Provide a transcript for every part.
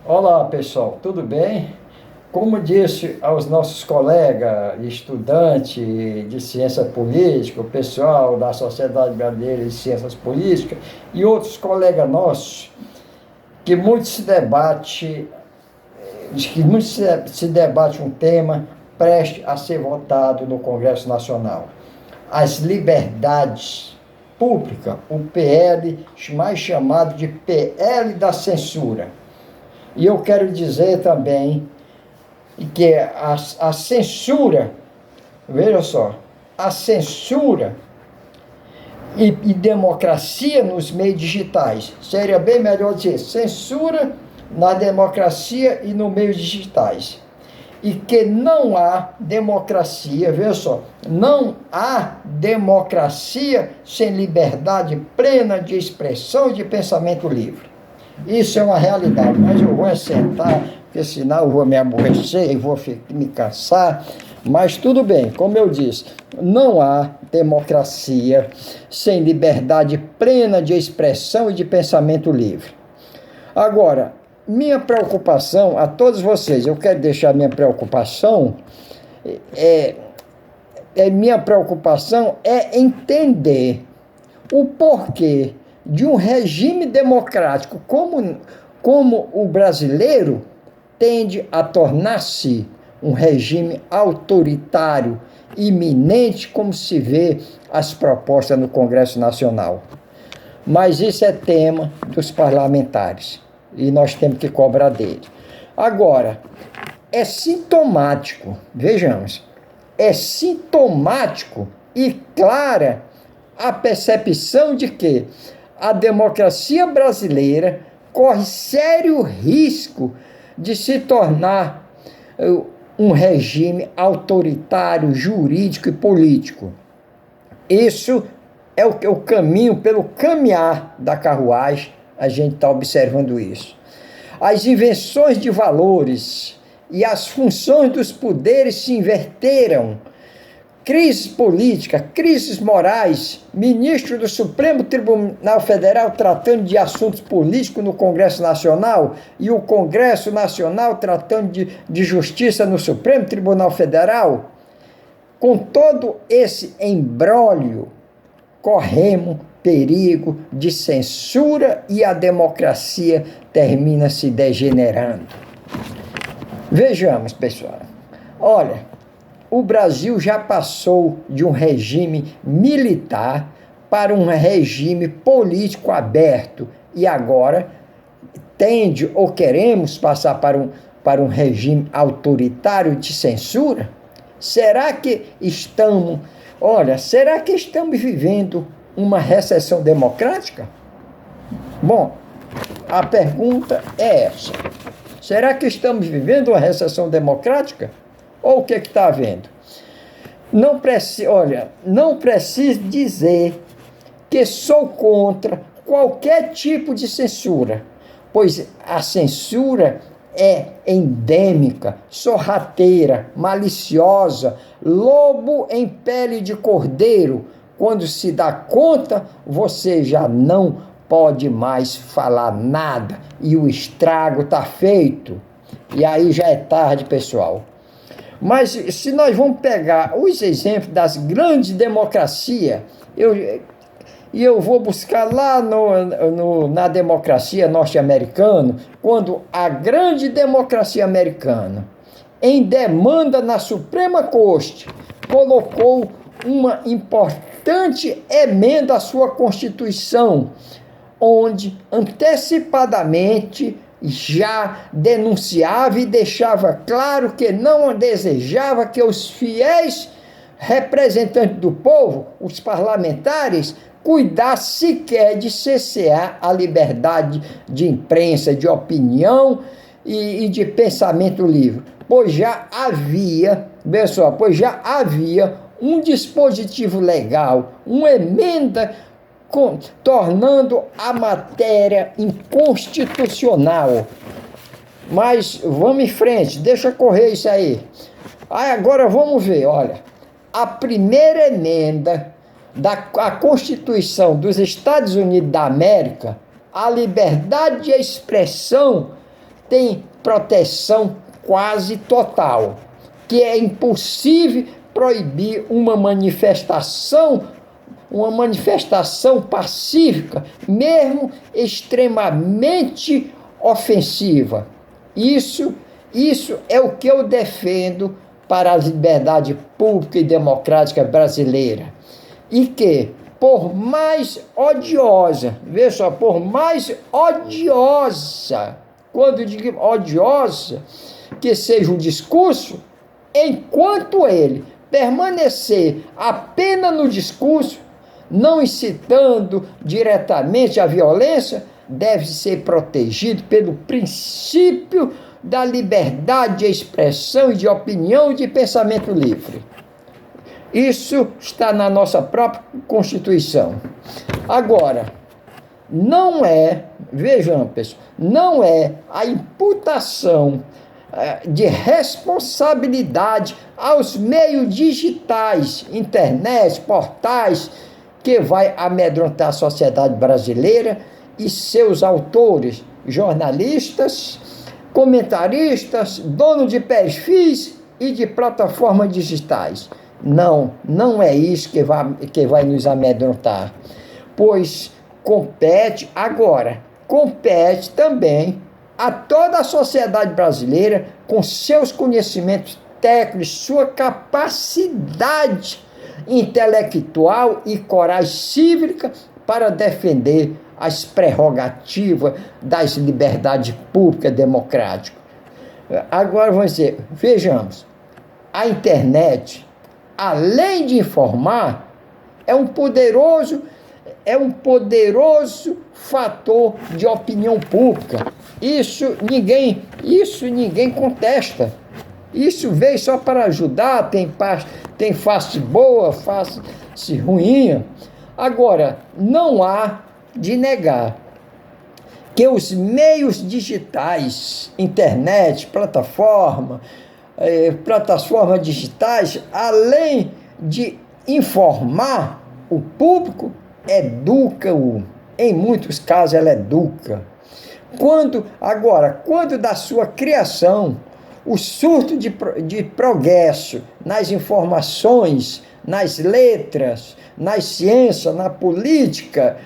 Olá pessoal, tudo bem? Como disse aos nossos colegas estudantes de ciência política, o pessoal da Sociedade Brasileira de Ciências Políticas e outros colegas nossos, que muito se debate, se debate um tema preste a ser votado no Congresso Nacional. As liberdades públicas, o PL, mais chamado de PL da censura. E eu quero dizer também que a censura, veja só, a censura e democracia nos meios digitais. Seria bem melhor dizer censura na democracia e nos meios digitais. E que não há democracia, veja só, não há democracia sem liberdade plena de expressão e de pensamento livre. Isso é uma realidade, mas eu vou sentar, porque senão eu vou me aborrecer e vou me cansar. Mas tudo bem, como eu disse, não há democracia sem liberdade plena de expressão e de pensamento livre. Agora, minha preocupação a todos vocês, eu quero deixar minha preocupação, minha preocupação é entender o porquê de um regime democrático como o brasileiro tende a tornar-se um regime autoritário, iminente, como se vê as propostas no Congresso Nacional. Mas isso é tema dos parlamentares e nós temos que cobrar dele. Agora, é sintomático, vejamos, é sintomático e clara a percepção de que a democracia brasileira corre sério risco de se tornar um regime autoritário, jurídico e político. Isso é o caminho, pelo caminhar da carruagem, a gente está observando isso. As invenções de valores e as funções dos poderes se inverteram. Crises políticas, crises morais, ministro do Supremo Tribunal Federal tratando de assuntos políticos no Congresso Nacional e o Congresso Nacional tratando de justiça no Supremo Tribunal Federal. Com todo esse imbróglio, corremos perigo de censura e a democracia termina se degenerando. Vejamos, pessoal. Olha, o Brasil já passou de um regime militar para um regime político aberto e agora tende ou queremos passar para um regime autoritário de censura? Será que estamos vivendo uma recessão democrática? Bom, a pergunta é essa. Será que estamos vivendo uma recessão democrática? Ou o que está havendo? Não preciso dizer que sou contra qualquer tipo de censura, pois a censura é endêmica, sorrateira, maliciosa, lobo em pele de cordeiro. Quando se dá conta, você já não pode mais falar nada e o estrago está feito. E aí já é tarde, pessoal. Mas se nós vamos pegar os exemplos das grandes democracias, eu vou buscar lá na democracia norte-americana, quando a grande democracia americana, em demanda na Suprema Corte, colocou uma importante emenda à sua Constituição, onde antecipadamente já denunciava e deixava claro que não desejava que os fiéis representantes do povo, os parlamentares, cuidassem sequer de cercear a liberdade de imprensa, de opinião e de pensamento livre. Pois já havia um dispositivo legal, uma emenda tornando a matéria inconstitucional. Mas vamos em frente, deixa correr isso aí. Agora vamos ver, olha, a primeira emenda à Constituição dos Estados Unidos da América, a liberdade de expressão tem proteção quase total, que é impossível proibir uma manifestação pacífica, mesmo extremamente ofensiva. Isso é o que eu defendo para a liberdade pública e democrática brasileira. E que, por mais odiosa, veja só, por mais odiosa, quando digo odiosa, que seja o discurso, enquanto ele permanecer apenas no discurso, não incitando diretamente a violência, deve ser protegido pelo princípio da liberdade de expressão e de opinião e de pensamento livre. Isso está na nossa própria Constituição. Agora, não é, vejam, pessoal, não é a imputação de responsabilidade aos meios digitais, internet, portais, que vai amedrontar a sociedade brasileira e seus autores, jornalistas, comentaristas, donos de perfis e de plataformas digitais. Não é isso que vai nos amedrontar, pois compete também a toda a sociedade brasileira, com seus conhecimentos técnicos, sua capacidade intelectual e coragem cívica para defender as prerrogativas das liberdades públicas democráticas. Agora vamos dizer, vejamos, a internet, além de informar, é um poderoso fator de opinião pública. Isso ninguém contesta. Isso veio só para ajudar, tem face boa, face ruim. Agora, não há de negar que os meios digitais, internet, plataformas digitais, além de informar o público, educam-o. Em muitos casos, ela educa. Quando da sua criação, o surto de progresso nas informações, nas letras, nas ciências, na política,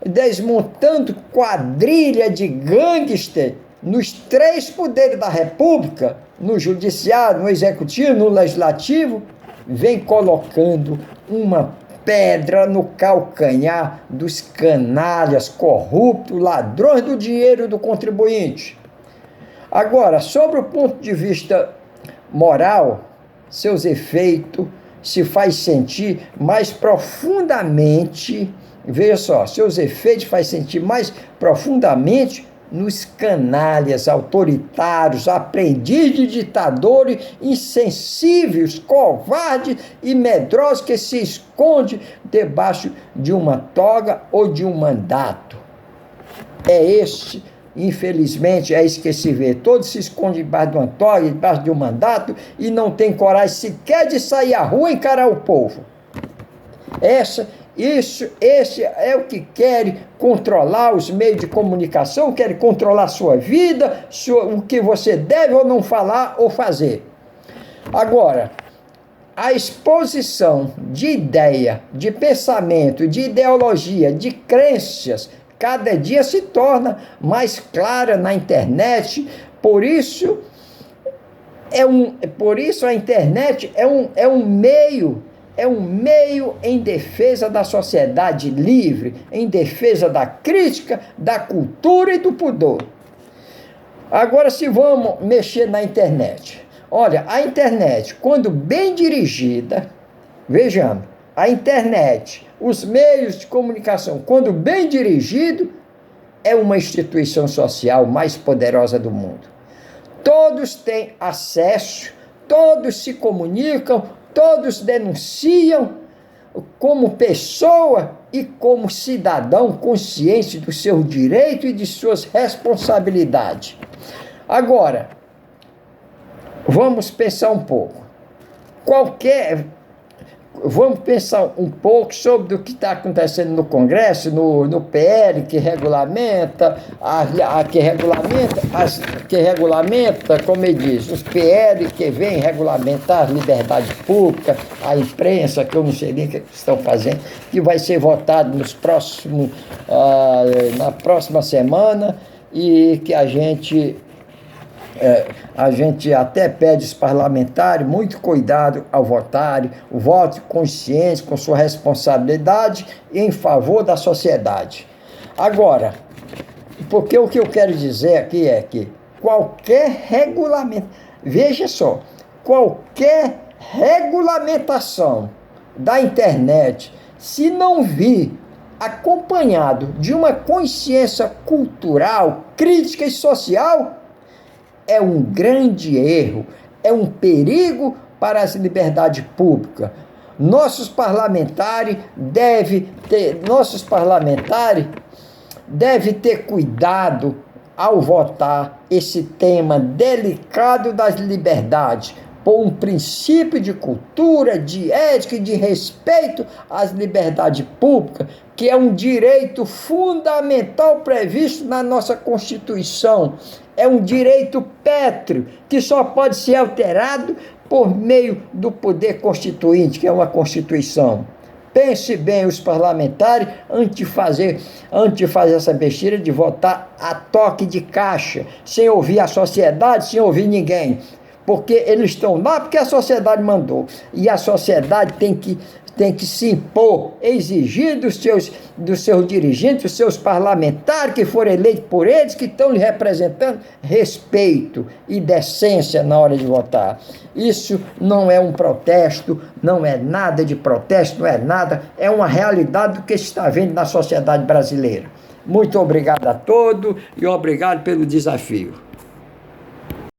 desmontando quadrilha de gangster nos 3 poderes da República, no judiciário, no executivo, no legislativo, vem colocando uma pedra no calcanhar dos canalhas, corruptos, ladrões do dinheiro do contribuinte. Agora, sobre o ponto de vista moral, seus efeitos se faz sentir mais profundamente, veja só, seus efeitos faz sentir mais profundamente nos canalhas autoritários, aprendizes de ditadores insensíveis, covardes e medrosos que se escondem debaixo de uma toga ou de um mandato. Infelizmente, é isso que se vê. Todos se escondem debaixo de uma toga, debaixo de um mandato e não tem coragem sequer de sair à rua e encarar o povo. Esse é o que querem controlar os meios de comunicação, querem controlar a sua vida, o que você deve ou não falar ou fazer. Agora, a exposição de ideia, de pensamento, de ideologia, de crenças, cada dia se torna mais clara na internet. Por isso a internet é um meio em defesa da sociedade livre, em defesa da crítica, da cultura e do pudor. Agora, se vamos mexer na internet. Olha, a internet, quando bem dirigida, vejamos, a internet, os meios de comunicação, quando bem dirigido, é uma instituição social mais poderosa do mundo. Todos têm acesso, todos se comunicam, todos denunciam como pessoa e como cidadão consciente do seu direito e de suas responsabilidades. Agora, vamos pensar um pouco. vamos pensar um pouco sobre o que está acontecendo no Congresso, no PL, que regulamenta, que regulamenta, como ele diz, os PL que vêm regulamentar as liberdades públicas, a imprensa, que eu não sei nem o que estão fazendo, que vai ser votado na próxima semana, e que a gente até pede aos parlamentares muito cuidado ao votarem, vote consciente, com sua responsabilidade em favor da sociedade. Agora, porque o que eu quero dizer aqui é que qualquer regulamento, veja só, qualquer regulamentação da internet, se não vir acompanhado de uma consciência cultural, crítica e social, é um grande erro, é um perigo para as liberdades públicas. Nossos parlamentares devem ter cuidado ao votar esse tema delicado das liberdades, por um princípio de cultura, de ética e de respeito às liberdades públicas, que é um direito fundamental previsto na nossa Constituição. É um direito pétreo, que só pode ser alterado por meio do poder constituinte, que é uma Constituição. Pense bem os parlamentares antes de fazer essa besteira de votar a toque de caixa, sem ouvir a sociedade, sem ouvir ninguém. Porque eles estão lá porque a sociedade mandou. E a sociedade tem que se impor, exigir dos seus dirigentes, dos seus parlamentares que foram eleitos por eles, que estão lhe representando, respeito e decência na hora de votar. Isso não é um protesto, não é nada de protesto, não é nada, é uma realidade do que se está vendo na sociedade brasileira. Muito obrigado a todos e obrigado pelo desafio.